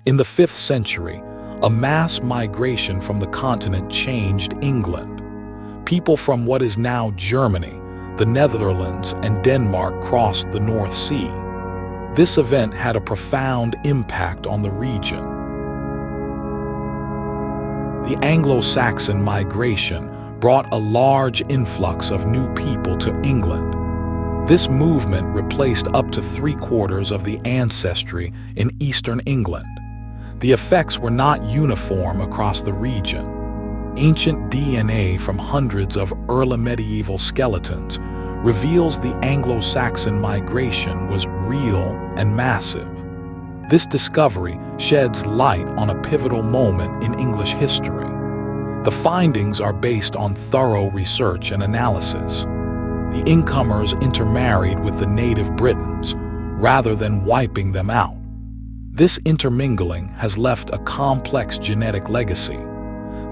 In the 5th century, a mass migration from the continent changed England. People from what is now Germany, the Netherlands, and Denmark crossed the North Sea. This event had a profound impact on the region. The Anglo-Saxon migration brought a large influx of new people to England. This movement replaced up to 3/4 of the ancestry in eastern England. The effects were not uniform across the region. Ancient DNA from hundreds of early medieval skeletons reveals the Anglo-Saxon migration was real and massive. This discovery sheds light on a pivotal moment in English history. The findings are based on thorough research and analysis. The incomers intermarried with the native Britons, rather than wiping them out. This intermingling has left a complex genetic legacy.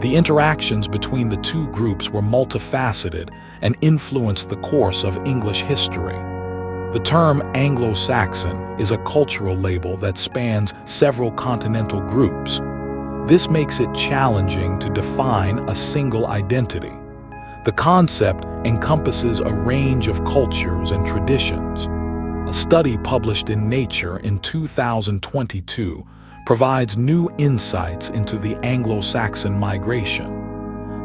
The interactions between the two groups were multifaceted and influenced the course of English history. The term Anglo-Saxon is a cultural label that spans several continental groups. This makes it challenging to define a single identity. The concept encompasses a range of cultures and traditions. A study published in Nature in 2022 provides new insights into the Anglo-Saxon migration.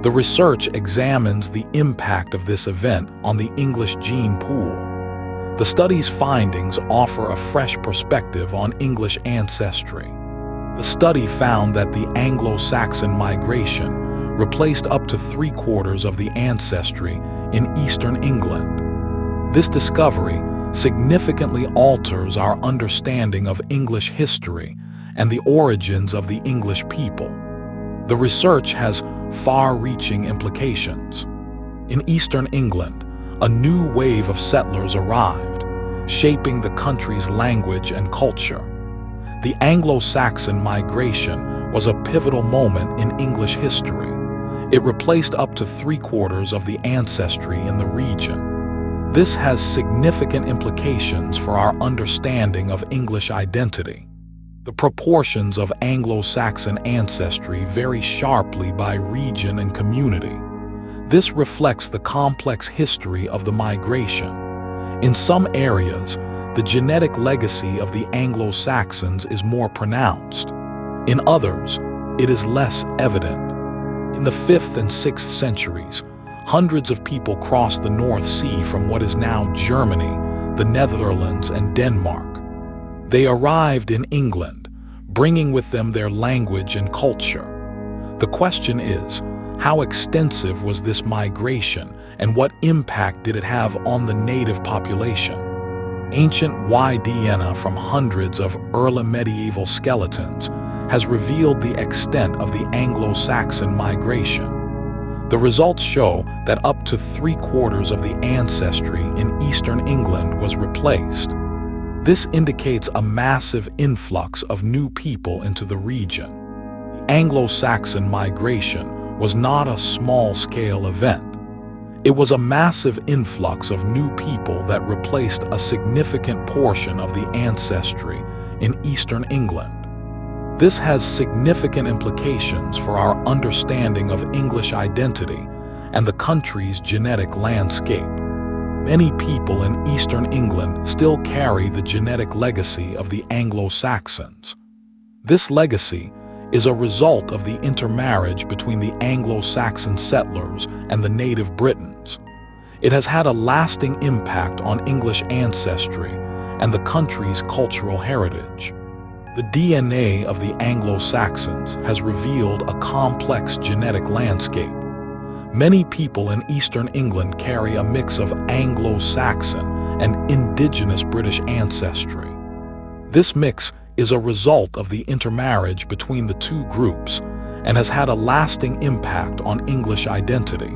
The research examines the impact of this event on the English gene pool. The study's findings offer a fresh perspective on English ancestry. The study found that the Anglo-Saxon migration replaced up to 3/4 of the ancestry in eastern England. This discovery significantly alters our understanding of English history and the origins of the English people. The research has far-reaching implications. In eastern England, a new wave of settlers arrived, shaping the country's language and culture. The Anglo-Saxon migration was a pivotal moment in English history. It replaced up to 3/4 of the ancestry in the region. This has significant implications for our understanding of English identity. The proportions of Anglo-Saxon ancestry vary sharply by region and community. This reflects the complex history of the migration. In some areas, the genetic legacy of the Anglo-Saxons is more pronounced. In others, it is less evident. In the 5th and 6th centuries, hundreds of people crossed the North Sea from what is now Germany, the Netherlands, and Denmark. They arrived in England, bringing with them their language and culture. The question is, how extensive was this migration, and what impact did it have on the native population? Ancient DNA from hundreds of early medieval skeletons has revealed the extent of the Anglo-Saxon migration. The results show that up to 3/4 of the ancestry in eastern England was replaced. This indicates a massive influx of new people into the region. The Anglo-Saxon migration was not a small-scale event. It was a massive influx of new people that replaced a significant portion of the ancestry in eastern England. This has significant implications for our understanding of English identity and the country's genetic landscape. Many people in eastern England still carry the genetic legacy of the Anglo-Saxons. This legacy is a result of the intermarriage between the Anglo-Saxon settlers and the native Britons. It has had a lasting impact on English ancestry and the country's cultural heritage. The DNA of the Anglo-Saxons has revealed a complex genetic landscape. Many people in eastern England carry a mix of Anglo-Saxon and indigenous British ancestry. This mix is a result of the intermarriage between the two groups and has had a lasting impact on English identity.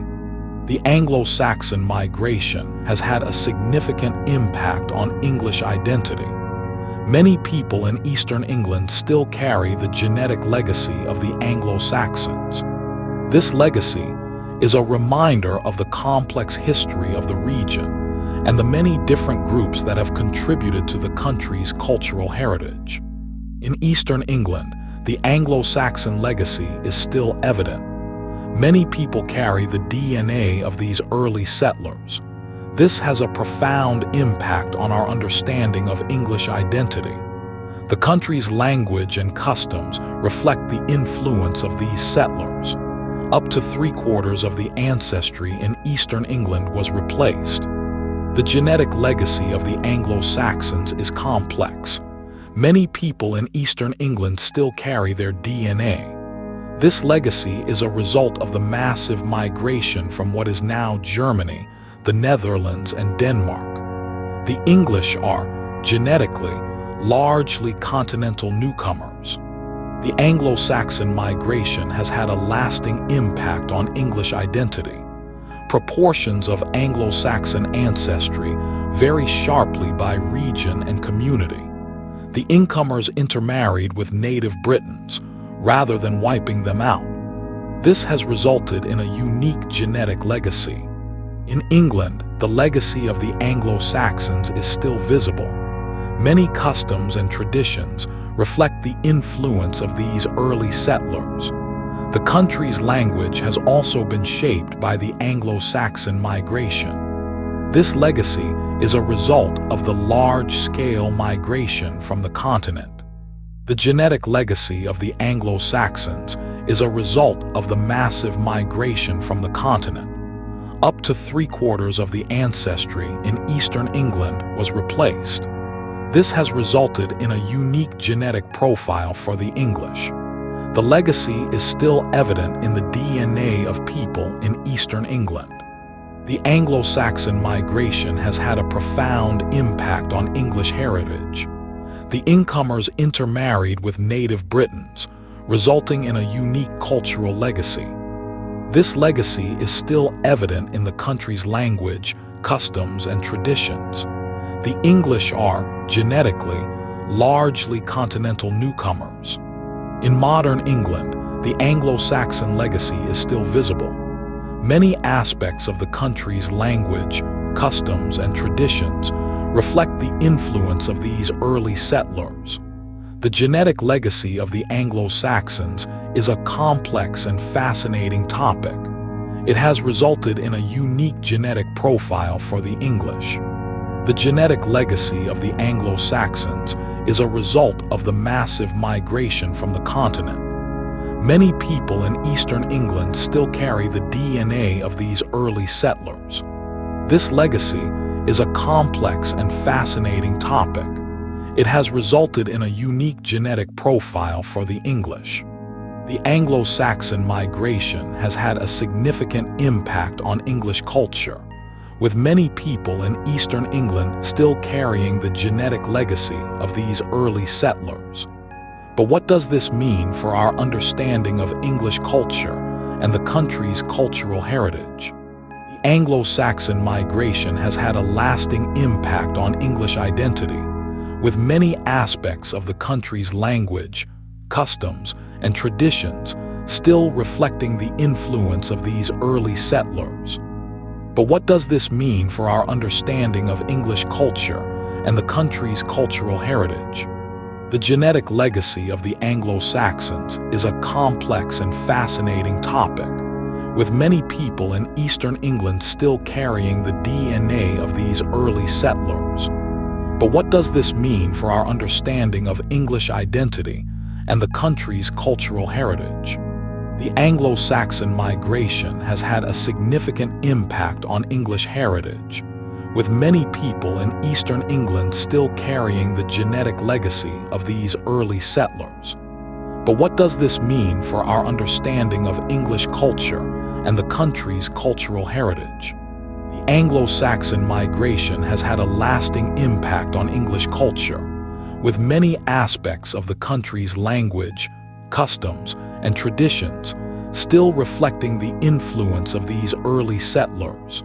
The Anglo-Saxon migration has had a significant impact on English identity. Many people in eastern England still carry the genetic legacy of the Anglo-Saxons. This legacy is a reminder of the complex history of the region and the many different groups that have contributed to the country's cultural heritage. In eastern England, the Anglo-Saxon legacy is still evident. Many people carry the DNA of these early settlers. This has a profound impact on our understanding of English identity. The country's language and customs reflect the influence of these settlers. Up to 3/4 of the ancestry in Eastern England was replaced. The genetic legacy of the Anglo-Saxons is complex. Many people in Eastern England still carry their DNA. This legacy is a result of the massive migration from what is now Germany, the Netherlands, and Denmark. The English are, genetically, largely continental newcomers. The Anglo-Saxon migration has had a lasting impact on English identity. Proportions of Anglo-Saxon ancestry vary sharply by region and community. The incomers intermarried with native Britons, rather than wiping them out. This has resulted in a unique genetic legacy. In England, the legacy of the Anglo-Saxons is still visible. Many customs and traditions reflect the influence of these early settlers. The country's language has also been shaped by the Anglo-Saxon migration. This legacy is a result of the large-scale migration from the continent. The genetic legacy of the Anglo-Saxons is a result of the massive migration from the continent. Up to 3/4 of the ancestry in Eastern England was replaced. This has resulted in a unique genetic profile for the English. The legacy is still evident in the DNA of people in Eastern England. The Anglo-Saxon migration has had a profound impact on English heritage. The incomers intermarried with native Britons, resulting in a unique cultural legacy. This legacy is still evident in the country's language, customs, and traditions. The English are, genetically, largely continental newcomers. In modern England, the Anglo-Saxon legacy is still visible. Many aspects of the country's language, customs, and traditions reflect the influence of these early settlers. The genetic legacy of the Anglo-Saxons is a complex and fascinating topic. It has resulted in a unique genetic profile for the English. The genetic legacy of the Anglo-Saxons is a result of the massive migration from the continent. Many people in Eastern England still carry the DNA of these early settlers. This legacy is a complex and fascinating topic. It has resulted in a unique genetic profile for the English. The Anglo-Saxon migration has had a significant impact on English culture, with many people in Eastern England still carrying the genetic legacy of these early settlers. But what does this mean for our understanding of English culture and the country's cultural heritage? The Anglo-Saxon migration has had a lasting impact on English identity, with many aspects of the country's language, customs, and traditions still reflecting the influence of these early settlers. But what does this mean for our understanding of English culture and the country's cultural heritage? The genetic legacy of the Anglo-Saxons is a complex and fascinating topic, with many people in Eastern England still carrying the DNA of these early settlers. But what does this mean for our understanding of English identity and the country's cultural heritage? The Anglo-Saxon migration has had a significant impact on English heritage, with many people in Eastern England still carrying the genetic legacy of these early settlers. But what does this mean for our understanding of English culture and the country's cultural heritage? The Anglo-Saxon migration has had a lasting impact on English culture, with many aspects of the country's language, customs, and traditions still reflecting the influence of these early settlers.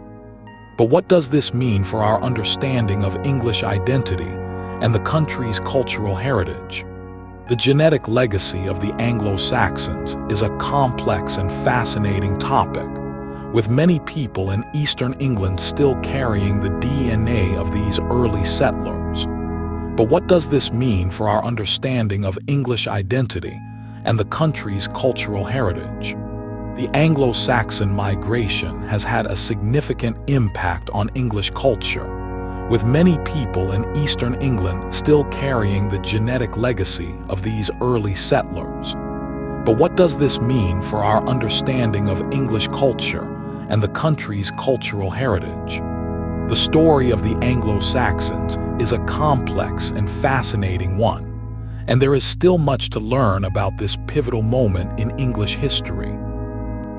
But what does this mean for our understanding of English identity and the country's cultural heritage? The genetic legacy of the Anglo-Saxons is a complex and fascinating topic, with many people in Eastern England still carrying the DNA of these early settlers. But what does this mean for our understanding of English identity and the country's cultural heritage. The Anglo-Saxon migration has had a significant impact on English culture, with many people in eastern England still carrying the genetic legacy of these early settlers. But what does this mean for our understanding of English culture and the country's cultural heritage? The story of the Anglo-Saxons is a complex and fascinating one, and there is still much to learn about this pivotal moment in English history.